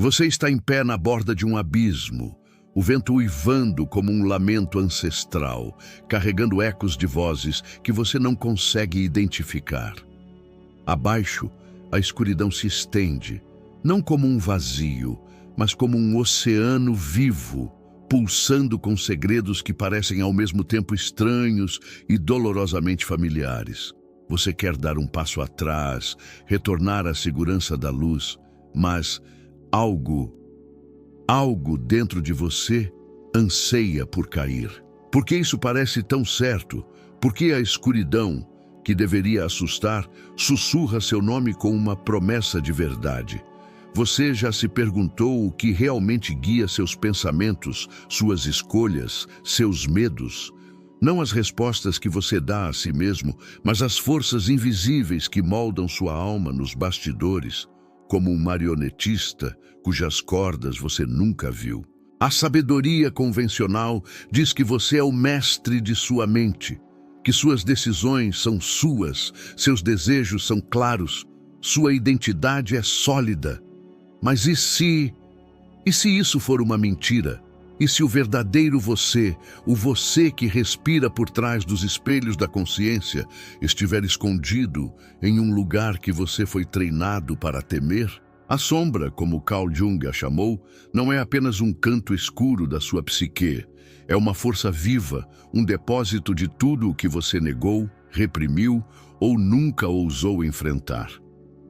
Você está em pé na borda de um abismo, o vento uivando como um lamento ancestral, carregando ecos de vozes que você não consegue identificar. Abaixo, a escuridão se estende, não como um vazio, mas como um oceano vivo, pulsando com segredos que parecem ao mesmo tempo estranhos e dolorosamente familiares. Você quer dar um passo atrás, retornar à segurança da luz, mas algo dentro de você anseia por cair. Por que isso parece tão certo? Por que a escuridão, que deveria assustar, sussurra seu nome com uma promessa de verdade? Você já se perguntou o que realmente guia seus pensamentos, suas escolhas, seus medos? Não as respostas que você dá a si mesmo, mas as forças invisíveis que moldam sua alma nos bastidores, como um marionetista cujas cordas você nunca viu. A sabedoria convencional diz que você é o mestre de sua mente, que suas decisões são suas, seus desejos são claros, sua identidade é sólida. Mas e se isso for uma mentira? E se o verdadeiro você, o você que respira por trás dos espelhos da consciência, estiver escondido em um lugar que você foi treinado para temer? A sombra, como Carl Jung a chamou, não é apenas um canto escuro da sua psique. É uma força viva, um depósito de tudo o que você negou, reprimiu ou nunca ousou enfrentar.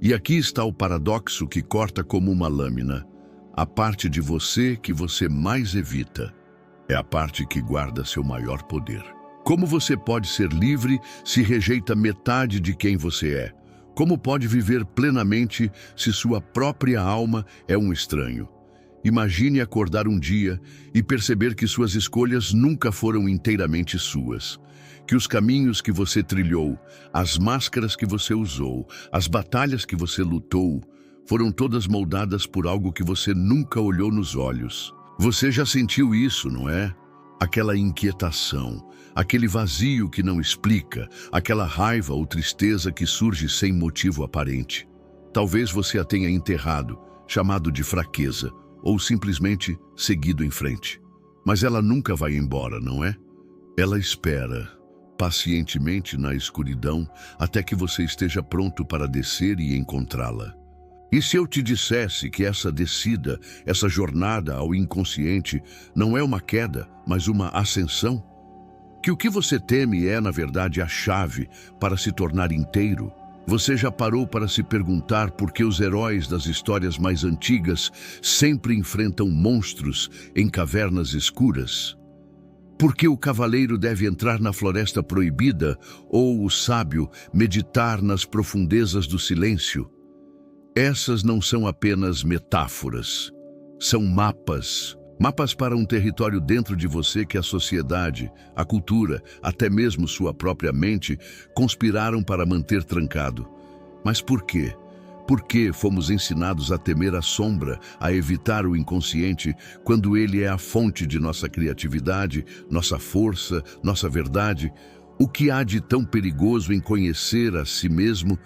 E aqui está o paradoxo que corta como uma lâmina. A parte de você que você mais evita é a parte que guarda seu maior poder. Como você pode ser livre se rejeita metade de quem você é? Como pode viver plenamente se sua própria alma é um estranho? Imagine acordar um dia e perceber que suas escolhas nunca foram inteiramente suas. Que os caminhos que você trilhou, as máscaras que você usou, as batalhas que você lutou, foram todas moldadas por algo que você nunca olhou nos olhos. Você já sentiu isso, não é? Aquela inquietação, aquele vazio que não explica, aquela raiva ou tristeza que surge sem motivo aparente. Talvez você a tenha enterrado, chamado de fraqueza, ou simplesmente seguido em frente. Mas ela nunca vai embora, não é? Ela espera pacientemente na escuridão até que você esteja pronto para descer e encontrá-la. E se eu te dissesse que essa descida, essa jornada ao inconsciente, não é uma queda, mas uma ascensão? Que o que você teme é, na verdade, a chave para se tornar inteiro? Você já parou para se perguntar por que os heróis das histórias mais antigas sempre enfrentam monstros em cavernas escuras? Por que o cavaleiro deve entrar na floresta proibida ou o sábio meditar nas profundezas do silêncio? Essas não são apenas metáforas, são mapas. Mapas para um território dentro de você que a sociedade, a cultura, até mesmo sua própria mente, conspiraram para manter trancado. Mas por quê? Por que fomos ensinados a temer a sombra, a evitar o inconsciente, quando ele é a fonte de nossa criatividade, nossa força, nossa verdade? O que há de tão perigoso em conhecer a si mesmo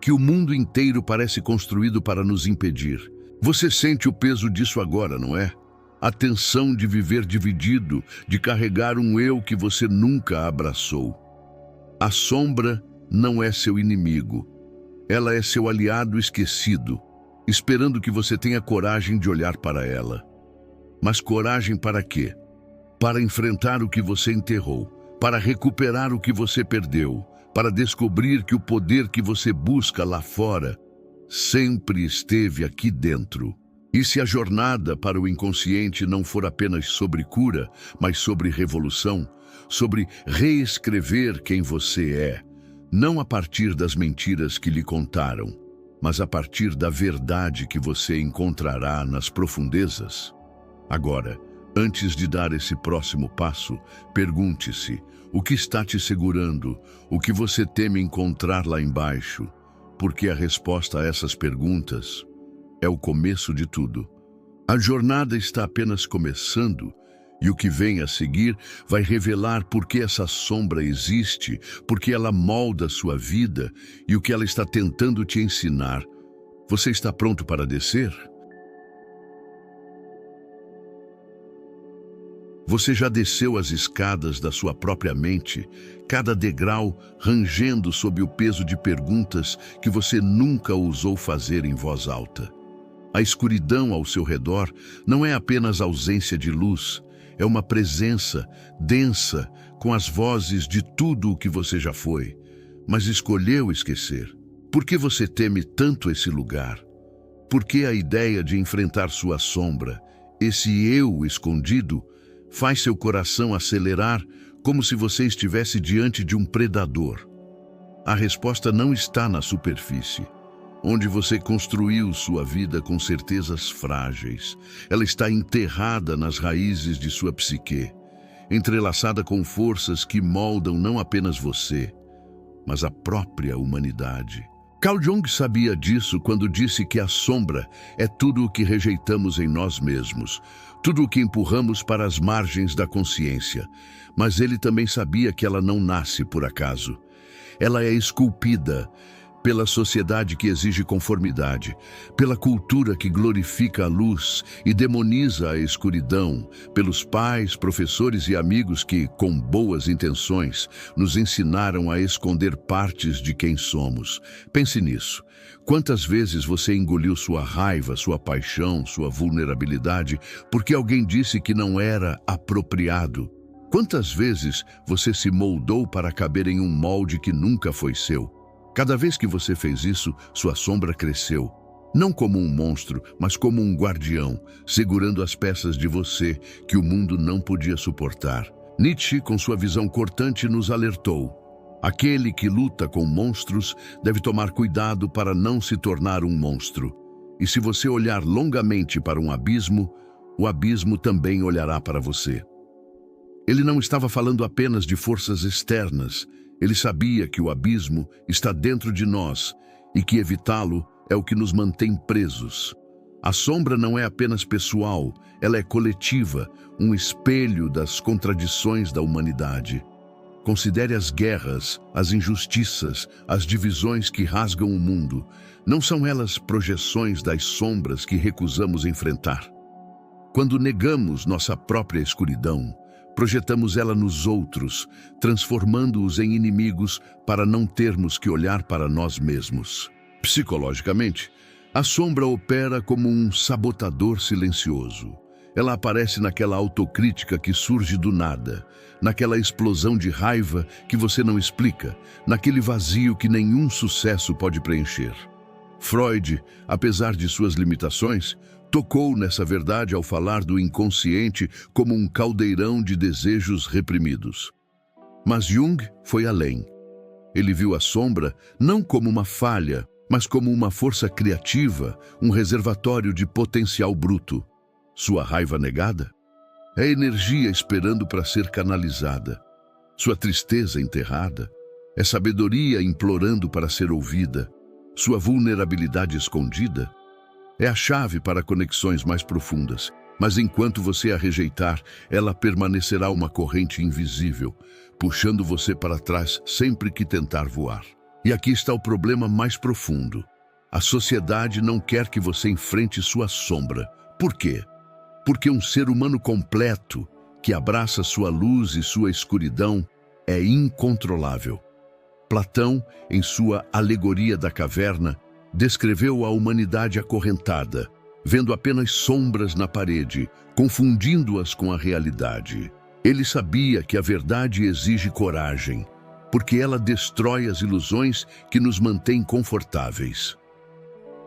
que o mundo inteiro parece construído para nos impedir? Você sente o peso disso agora, não é? A tensão de viver dividido, de carregar um eu que você nunca abraçou. A sombra não é seu inimigo. Ela é seu aliado esquecido, esperando que você tenha coragem de olhar para ela. Mas coragem para quê? Para enfrentar o que você enterrou, para recuperar o que você perdeu, para descobrir que o poder que você busca lá fora sempre esteve aqui dentro. E se a jornada para o inconsciente não for apenas sobre cura, mas sobre revolução, sobre reescrever quem você é, não a partir das mentiras que lhe contaram, mas a partir da verdade que você encontrará nas profundezas? Agora, antes de dar esse próximo passo, pergunte-se: o que está te segurando? O que você teme encontrar lá embaixo? Porque a resposta a essas perguntas é o começo de tudo. A jornada está apenas começando, e o que vem a seguir vai revelar por que essa sombra existe, por que ela molda sua vida e o que ela está tentando te ensinar. Você está pronto para descer? Você já desceu as escadas da sua própria mente, cada degrau rangendo sob o peso de perguntas que você nunca ousou fazer em voz alta. A escuridão ao seu redor não é apenas ausência de luz, é uma presença densa com as vozes de tudo o que você já foi, mas escolheu esquecer. Por que você teme tanto esse lugar? Por que a ideia de enfrentar sua sombra, esse eu escondido, faz seu coração acelerar como se você estivesse diante de um predador? A resposta não está na superfície, onde você construiu sua vida com certezas frágeis. Ela está enterrada nas raízes de sua psique, entrelaçada com forças que moldam não apenas você, mas a própria humanidade. Carl Jung sabia disso quando disse que a sombra é tudo o que rejeitamos em nós mesmos, tudo o que empurramos para as margens da consciência. Mas ele também sabia que ela não nasce por acaso. Ela é esculpida pela sociedade que exige conformidade, pela cultura que glorifica a luz e demoniza a escuridão, pelos pais, professores e amigos que, com boas intenções, nos ensinaram a esconder partes de quem somos. Pense nisso. Quantas vezes você engoliu sua raiva, sua paixão, sua vulnerabilidade, porque alguém disse que não era apropriado? Quantas vezes você se moldou para caber em um molde que nunca foi seu? Cada vez que você fez isso, sua sombra cresceu. Não como um monstro, mas como um guardião, segurando as peças de você que o mundo não podia suportar. Nietzsche, com sua visão cortante, nos alertou. Aquele que luta com monstros deve tomar cuidado para não se tornar um monstro. E se você olhar longamente para um abismo, o abismo também olhará para você. Ele não estava falando apenas de forças externas. Ele sabia que o abismo está dentro de nós e que evitá-lo é o que nos mantém presos. A sombra não é apenas pessoal, ela é coletiva, um espelho das contradições da humanidade. Considere as guerras, as injustiças, as divisões que rasgam o mundo. Não são elas projeções das sombras que recusamos enfrentar? Quando negamos nossa própria escuridão, projetamos ela nos outros, transformando-os em inimigos para não termos que olhar para nós mesmos. Psicologicamente, a sombra opera como um sabotador silencioso. Ela aparece naquela autocrítica que surge do nada, naquela explosão de raiva que você não explica, naquele vazio que nenhum sucesso pode preencher. Freud, apesar de suas limitações, tocou nessa verdade ao falar do inconsciente como um caldeirão de desejos reprimidos. Mas Jung foi além. Ele viu a sombra não como uma falha, mas como uma força criativa, um reservatório de potencial bruto. Sua raiva negada é energia esperando para ser canalizada. Sua tristeza enterrada é sabedoria implorando para ser ouvida. Sua vulnerabilidade escondida é a chave para conexões mais profundas, mas enquanto você a rejeitar, ela permanecerá uma corrente invisível, puxando você para trás sempre que tentar voar. E aqui está o problema mais profundo. A sociedade não quer que você enfrente sua sombra. Por quê? Porque um ser humano completo, que abraça sua luz e sua escuridão, é incontrolável. Platão, em sua Alegoria da Caverna, descreveu a humanidade acorrentada, vendo apenas sombras na parede, confundindo-as com a realidade. Ele sabia que a verdade exige coragem, porque ela destrói as ilusões que nos mantêm confortáveis.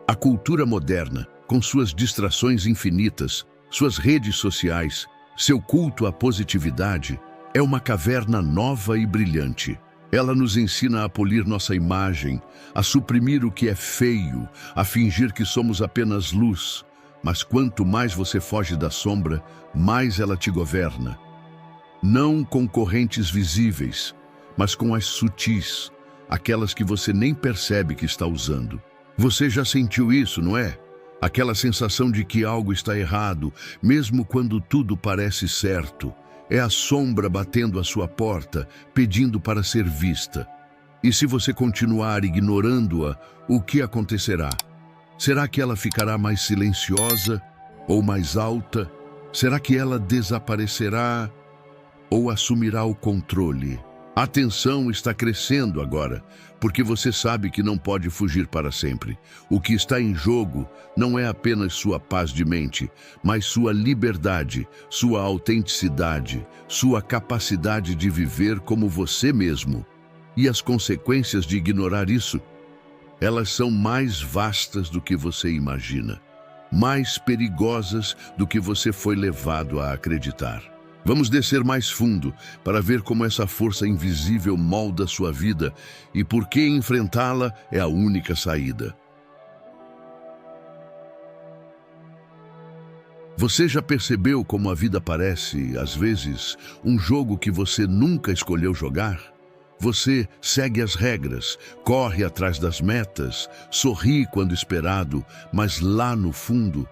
A cultura moderna, com suas distrações infinitas, suas redes sociais, seu culto à positividade, é uma caverna nova e brilhante. Ela nos ensina a polir nossa imagem, a suprimir o que é feio, a fingir que somos apenas luz. Mas quanto mais você foge da sombra, mais ela te governa. Não com correntes visíveis, mas com as sutis, aquelas que você nem percebe que está usando. Você já sentiu isso, não é? Aquela sensação de que algo está errado, mesmo quando tudo parece certo. É a sombra batendo à sua porta, pedindo para ser vista. E se você continuar ignorando-a, o que acontecerá? Será que ela ficará mais silenciosa ou mais alta? Será que ela desaparecerá ou assumirá o controle? A tensão está crescendo agora, porque você sabe que não pode fugir para sempre. O que está em jogo não é apenas sua paz de mente, mas sua liberdade, sua autenticidade, sua capacidade de viver como você mesmo. E as consequências de ignorar isso, elas são mais vastas do que você imagina, mais perigosas do que você foi levado a acreditar. Vamos descer mais fundo para ver como essa força invisível molda sua vida e por que enfrentá-la é a única saída. Você já percebeu como a vida parece, às vezes, um jogo que você nunca escolheu jogar? Você segue as regras, corre atrás das metas, sorri quando esperado, mas lá no fundo,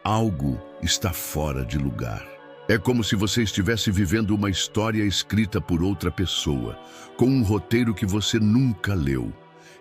algo está fora de lugar. É como se você estivesse vivendo uma história escrita por outra pessoa, com um roteiro que você nunca leu.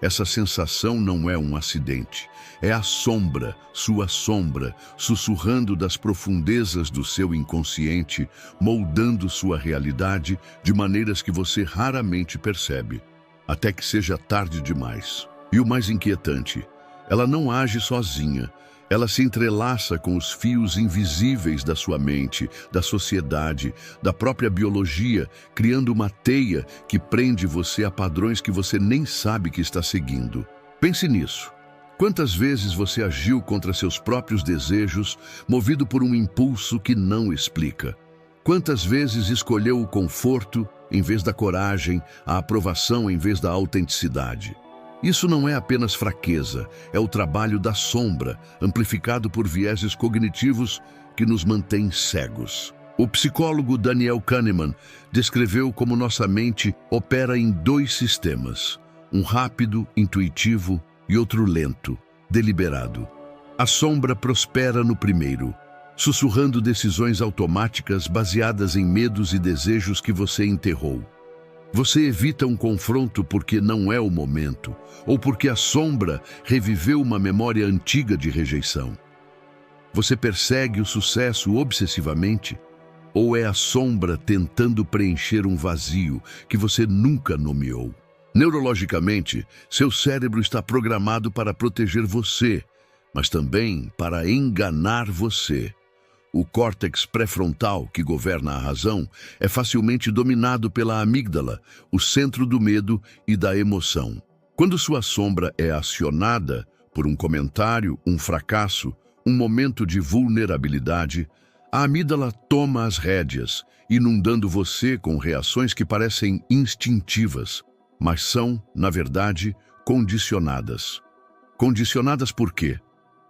Essa sensação não é um acidente. É a sombra, sua sombra, sussurrando das profundezas do seu inconsciente, moldando sua realidade de maneiras que você raramente percebe, até que seja tarde demais. E o mais inquietante, ela não age sozinha. Ela se entrelaça com os fios invisíveis da sua mente, da sociedade, da própria biologia, criando uma teia que prende você a padrões que você nem sabe que está seguindo. Pense nisso. Quantas vezes você agiu contra seus próprios desejos, movido por um impulso que não explica? Quantas vezes escolheu o conforto em vez da coragem, a aprovação em vez da autenticidade? Isso não é apenas fraqueza, é o trabalho da sombra, amplificado por vieses cognitivos que nos mantém cegos. O psicólogo Daniel Kahneman descreveu como nossa mente opera em dois sistemas, um rápido, intuitivo e outro lento, deliberado. A sombra prospera no primeiro, sussurrando decisões automáticas baseadas em medos e desejos que você enterrou. Você evita um confronto porque não é o momento, ou porque a sombra reviveu uma memória antiga de rejeição. Você persegue o sucesso obsessivamente, ou é a sombra tentando preencher um vazio que você nunca nomeou? Neurologicamente, seu cérebro está programado para proteger você, mas também para enganar você. O córtex pré-frontal, que governa a razão, é facilmente dominado pela amígdala, o centro do medo e da emoção. Quando sua sombra é acionada por um comentário, um fracasso, um momento de vulnerabilidade, a amígdala toma as rédeas, inundando você com reações que parecem instintivas, mas são, na verdade, condicionadas. Condicionadas por quê?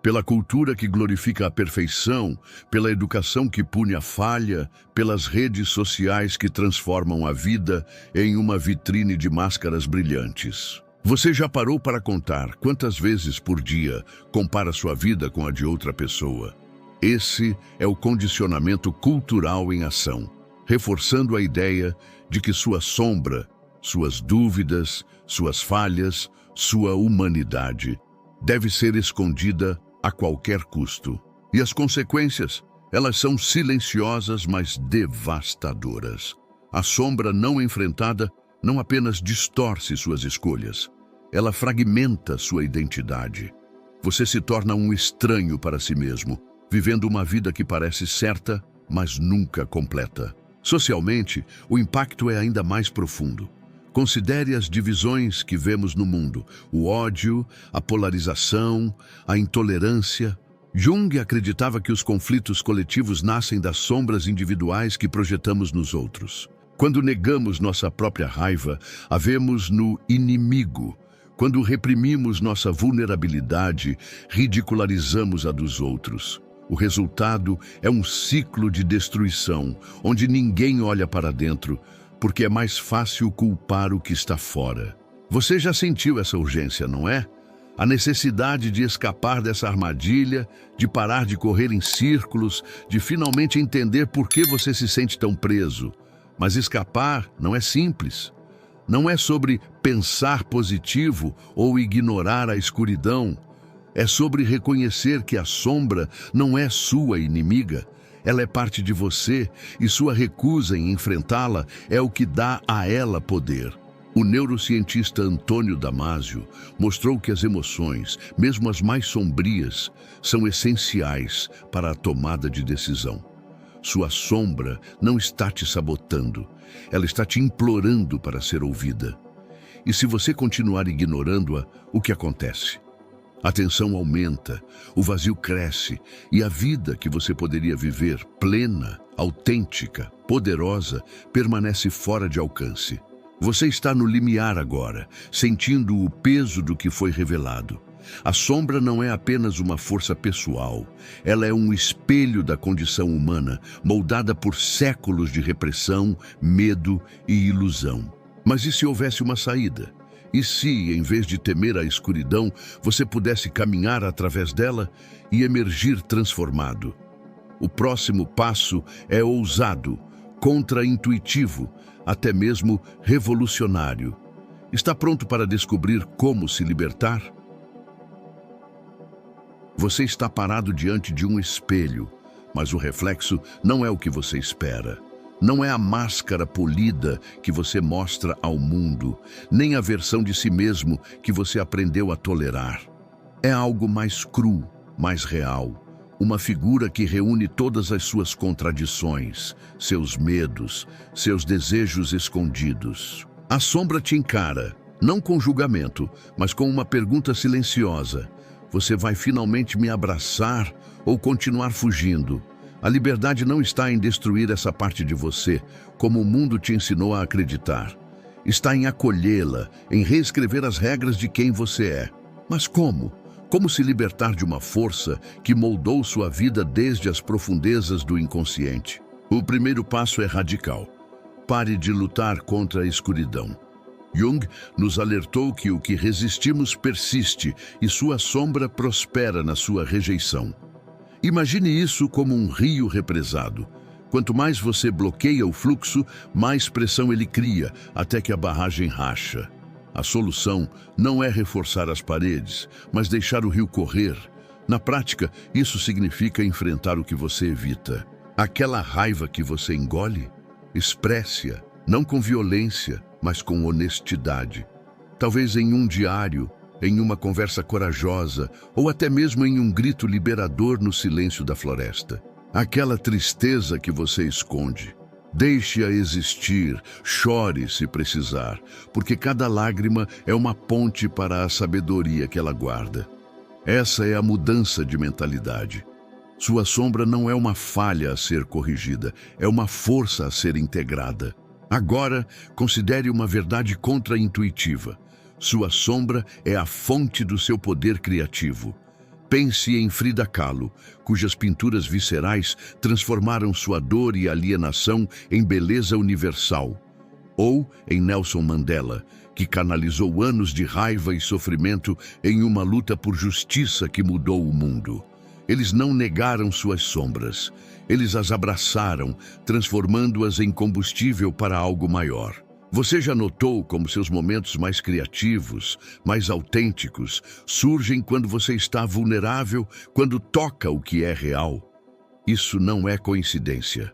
Pela cultura que glorifica a perfeição, pela educação que pune a falha, pelas redes sociais que transformam a vida em uma vitrine de máscaras brilhantes. Você já parou para contar quantas vezes por dia compara sua vida com a de outra pessoa? Esse é o condicionamento cultural em ação, reforçando a ideia de que sua sombra, suas dúvidas, suas falhas, sua humanidade deve ser escondida a qualquer custo. E as consequências, elas são silenciosas, mas devastadoras. A sombra não enfrentada não apenas distorce suas escolhas, ela fragmenta sua identidade. Você se torna um estranho para si mesmo, vivendo uma vida que parece certa, mas nunca completa. Socialmente, o impacto é ainda mais profundo. Considere as divisões que vemos no mundo, o ódio, a polarização, a intolerância. Jung acreditava que os conflitos coletivos nascem das sombras individuais que projetamos nos outros. Quando negamos nossa própria raiva, a vemos no inimigo. Quando reprimimos nossa vulnerabilidade, ridicularizamos a dos outros. O resultado é um ciclo de destruição, onde ninguém olha para dentro, porque é mais fácil culpar o que está fora. Você já sentiu essa urgência, não é? A necessidade de escapar dessa armadilha, de parar de correr em círculos, de finalmente entender por que você se sente tão preso. Mas escapar não é simples. Não é sobre pensar positivo ou ignorar a escuridão. É sobre reconhecer que a sombra não é sua inimiga. Ela é parte de você e sua recusa em enfrentá-la é o que dá a ela poder. O neurocientista Antônio Damasio mostrou que as emoções, mesmo as mais sombrias, são essenciais para a tomada de decisão. Sua sombra não está te sabotando, ela está te implorando para ser ouvida. E se você continuar ignorando-a, o que acontece? A tensão aumenta, o vazio cresce e a vida que você poderia viver plena, autêntica, poderosa, permanece fora de alcance. Você está no limiar agora, sentindo o peso do que foi revelado. A sombra não é apenas uma força pessoal, ela é um espelho da condição humana, moldada por séculos de repressão, medo e ilusão. Mas e se houvesse uma saída? E se, em vez de temer a escuridão, você pudesse caminhar através dela e emergir transformado? O próximo passo é ousado, contraintuitivo, até mesmo revolucionário. Está pronto para descobrir como se libertar? Você está parado diante de um espelho, mas o reflexo não é o que você espera. Não é a máscara polida que você mostra ao mundo, nem a versão de si mesmo que você aprendeu a tolerar. É algo mais cru, mais real. Uma figura que reúne todas as suas contradições, seus medos, seus desejos escondidos. A sombra te encara, não com julgamento, mas com uma pergunta silenciosa. Você vai finalmente me abraçar ou continuar fugindo? A liberdade não está em destruir essa parte de você, como o mundo te ensinou a acreditar. Está em acolhê-la, em reescrever as regras de quem você é. Mas como? Como se libertar de uma força que moldou sua vida desde as profundezas do inconsciente? O primeiro passo é radical. Pare de lutar contra a escuridão. Jung nos alertou que o que resistimos persiste e sua sombra prospera na sua rejeição. Imagine isso como um rio represado. Quanto mais você bloqueia o fluxo, mais pressão ele cria, até que a barragem racha. A solução não é reforçar as paredes, mas deixar o rio correr. Na prática, isso significa enfrentar o que você evita. Aquela raiva que você engole, expresse-a, não com violência, mas com honestidade. Talvez em um diário, em uma conversa corajosa ou até mesmo em um grito liberador no silêncio da floresta. Aquela tristeza que você esconde, deixe-a existir, chore se precisar, porque cada lágrima é uma ponte para a sabedoria que ela guarda. Essa é a mudança de mentalidade. Sua sombra não é uma falha a ser corrigida, é uma força a ser integrada. Agora, considere uma verdade contraintuitiva. Sua sombra é a fonte do seu poder criativo. Pense em Frida Kahlo, cujas pinturas viscerais transformaram sua dor e alienação em beleza universal. Ou em Nelson Mandela, que canalizou anos de raiva e sofrimento em uma luta por justiça que mudou o mundo. Eles não negaram suas sombras. Eles as abraçaram, transformando-as em combustível para algo maior. Você já notou como seus momentos mais criativos, mais autênticos, surgem quando você está vulnerável, quando toca o que é real? Isso não é coincidência.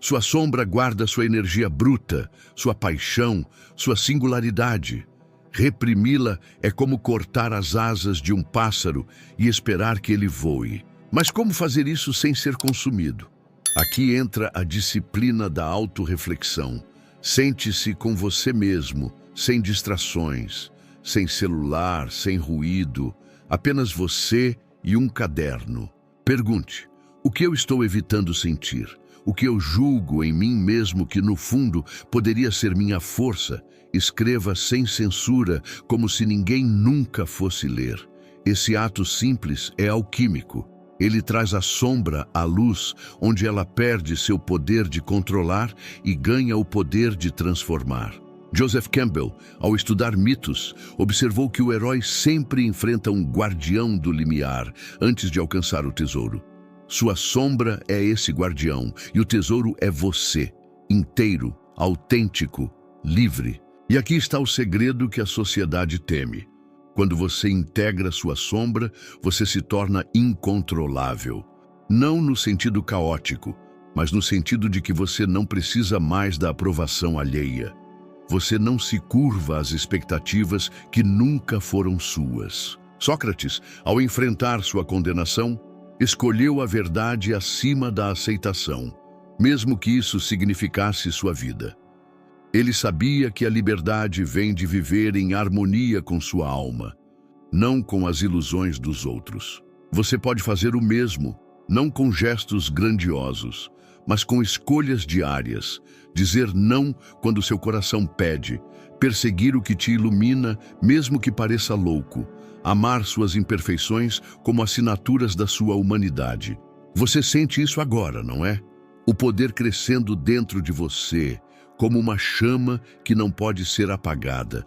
Sua sombra guarda sua energia bruta, sua paixão, sua singularidade. Reprimi-la é como cortar as asas de um pássaro e esperar que ele voe. Mas como fazer isso sem ser consumido? Aqui entra a disciplina da autorreflexão. Sente-se com você mesmo, sem distrações, sem celular, sem ruído, apenas você e um caderno. Pergunte: o que eu estou evitando sentir? O que eu julgo em mim mesmo que, no fundo, poderia ser minha força? Escreva sem censura, como se ninguém nunca fosse ler. Esse ato simples é alquímico. Ele traz a sombra à luz, onde ela perde seu poder de controlar e ganha o poder de transformar. Joseph Campbell, ao estudar mitos, observou que o herói sempre enfrenta um guardião do limiar antes de alcançar o tesouro. Sua sombra é esse guardião e o tesouro é você, inteiro, autêntico, livre. E aqui está o segredo que a sociedade teme. Quando você integra sua sombra, você se torna incontrolável. Não no sentido caótico, mas no sentido de que você não precisa mais da aprovação alheia. Você não se curva às expectativas que nunca foram suas. Sócrates, ao enfrentar sua condenação, escolheu a verdade acima da aceitação, mesmo que isso significasse sua vida. Ele sabia que a liberdade vem de viver em harmonia com sua alma, não com as ilusões dos outros. Você pode fazer o mesmo, não com gestos grandiosos, mas com escolhas diárias, dizer não quando seu coração pede, perseguir o que te ilumina, mesmo que pareça louco, amar suas imperfeições como assinaturas da sua humanidade. Você sente isso agora, não é? O poder crescendo dentro de você, como uma chama que não pode ser apagada.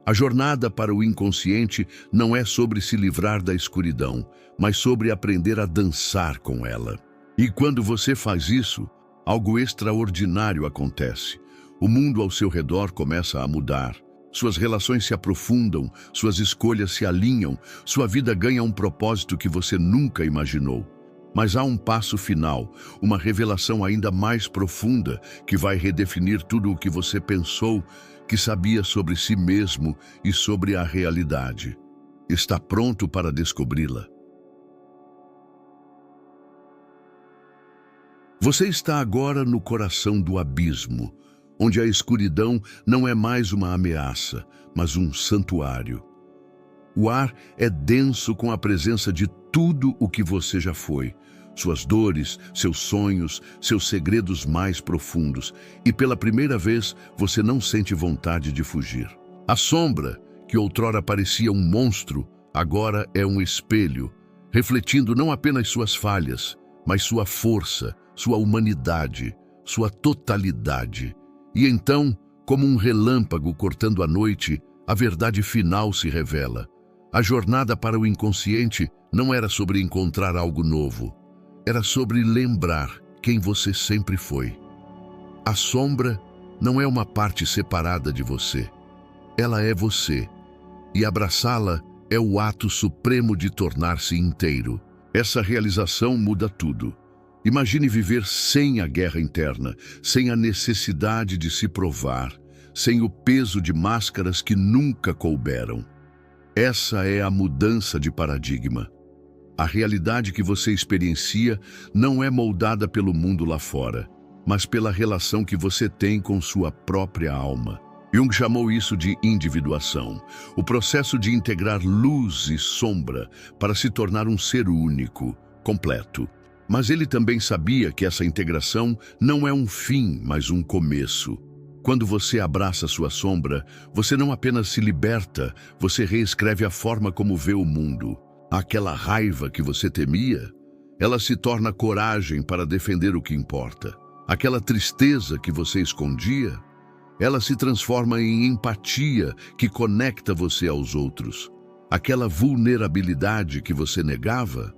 A jornada para o inconsciente não é sobre se livrar da escuridão, mas sobre aprender a dançar com ela. E quando você faz isso, algo extraordinário acontece. O mundo ao seu redor começa a mudar. Suas relações se aprofundam, suas escolhas se alinham, sua vida ganha um propósito que você nunca imaginou. Mas há um passo final, uma revelação ainda mais profunda que vai redefinir tudo o que você pensou que sabia sobre si mesmo e sobre a realidade. Está pronto para descobri-la? Você está agora no coração do abismo, onde a escuridão não é mais uma ameaça, mas um santuário. O ar é denso com a presença de tudo o que você já foi, suas dores, seus sonhos, seus segredos mais profundos, e pela primeira vez você não sente vontade de fugir. A sombra, que outrora parecia um monstro, agora é um espelho, refletindo não apenas suas falhas, mas sua força, sua humanidade, sua totalidade. E então, como um relâmpago cortando a noite, a verdade final se revela. A jornada para o inconsciente não era sobre encontrar algo novo. Era sobre lembrar quem você sempre foi. A sombra não é uma parte separada de você. Ela é você. E abraçá-la é o ato supremo de tornar-se inteiro. Essa realização muda tudo. Imagine viver sem a guerra interna, sem a necessidade de se provar, sem o peso de máscaras que nunca couberam. Essa é a mudança de paradigma. A realidade que você experiencia não é moldada pelo mundo lá fora, mas pela relação que você tem com sua própria alma. Jung chamou isso de individuação, o processo de integrar luz e sombra para se tornar um ser único, completo. Mas ele também sabia que essa integração não é um fim, mas um começo. Quando você abraça sua sombra, você não apenas se liberta, você reescreve a forma como vê o mundo. Aquela raiva que você temia, ela se torna coragem para defender o que importa. Aquela tristeza que você escondia, ela se transforma em empatia que conecta você aos outros. Aquela vulnerabilidade que você negava,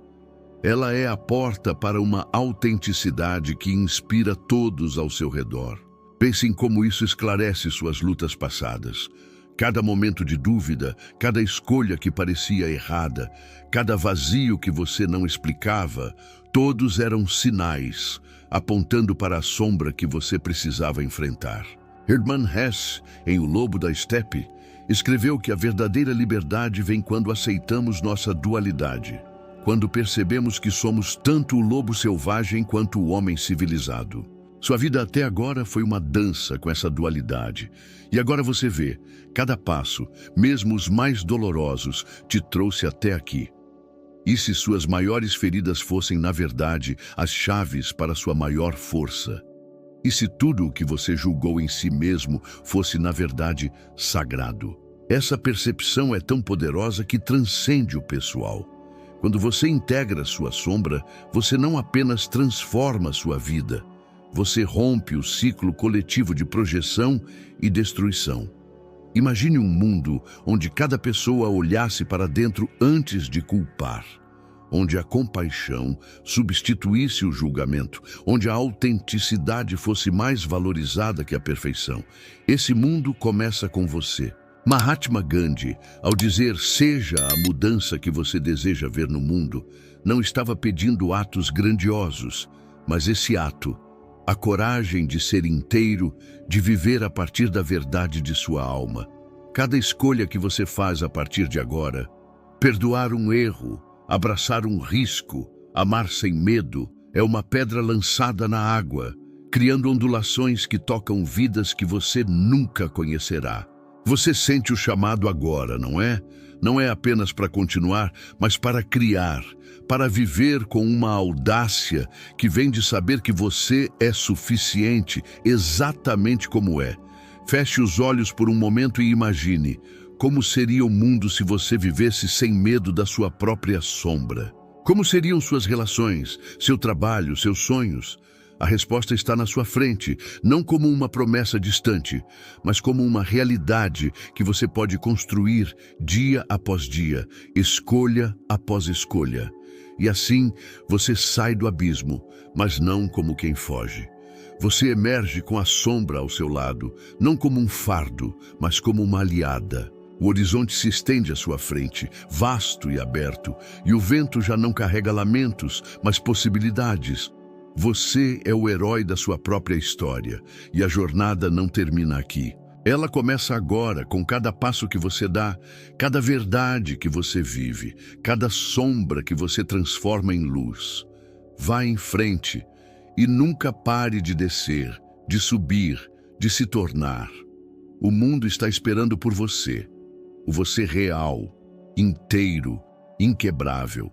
ela é a porta para uma autenticidade que inspira todos ao seu redor. Pense em como isso esclarece suas lutas passadas. Cada momento de dúvida, cada escolha que parecia errada, cada vazio que você não explicava, todos eram sinais, apontando para a sombra que você precisava enfrentar. Hermann Hesse, em O Lobo da Estepe, escreveu que a verdadeira liberdade vem quando aceitamos nossa dualidade, quando percebemos que somos tanto o lobo selvagem quanto o homem civilizado. Sua vida até agora foi uma dança com essa dualidade. E agora você vê, cada passo, mesmo os mais dolorosos, te trouxe até aqui. E se suas maiores feridas fossem, na verdade, as chaves para sua maior força? E se tudo o que você julgou em si mesmo fosse, na verdade, sagrado? Essa percepção é tão poderosa que transcende o pessoal. Quando você integra sua sombra, você não apenas transforma sua vida, você rompe o ciclo coletivo de projeção e destruição. Imagine um mundo onde cada pessoa olhasse para dentro antes de culpar, onde a compaixão substituísse o julgamento, onde a autenticidade fosse mais valorizada que a perfeição. Esse mundo começa com você. Mahatma Gandhi, ao dizer "seja a mudança que você deseja ver no mundo", não estava pedindo atos grandiosos, Mas esse ato, a coragem de ser inteiro, de viver a partir da verdade de sua alma, cada escolha que você faz a partir de agora, perdoar um erro, abraçar um risco, amar sem medo, é uma pedra lançada na água, criando ondulações que tocam vidas que você nunca conhecerá. Você sente o chamado agora, não é? Não é apenas para continuar, mas para criar, para viver com uma audácia que vem de saber que você é suficiente exatamente como é. Feche os olhos por um momento e imagine como seria o mundo se você vivesse sem medo da sua própria sombra. Como seriam suas relações, seu trabalho, seus sonhos? A resposta está na sua frente, não como uma promessa distante, mas como uma realidade que você pode construir dia após dia, escolha após escolha. E assim, você sai do abismo, mas não como quem foge. Você emerge com a sombra ao seu lado, não como um fardo, mas como uma aliada. O horizonte se estende à sua frente, vasto e aberto, e o vento já não carrega lamentos, mas possibilidades. Você é o herói da sua própria história, e a jornada não termina aqui. Ela começa agora, com cada passo que você dá, cada verdade que você vive, cada sombra que você transforma em luz. Vá em frente e nunca pare de descer, de subir, de se tornar. O mundo está esperando por você, o você real, inteiro, inquebrável.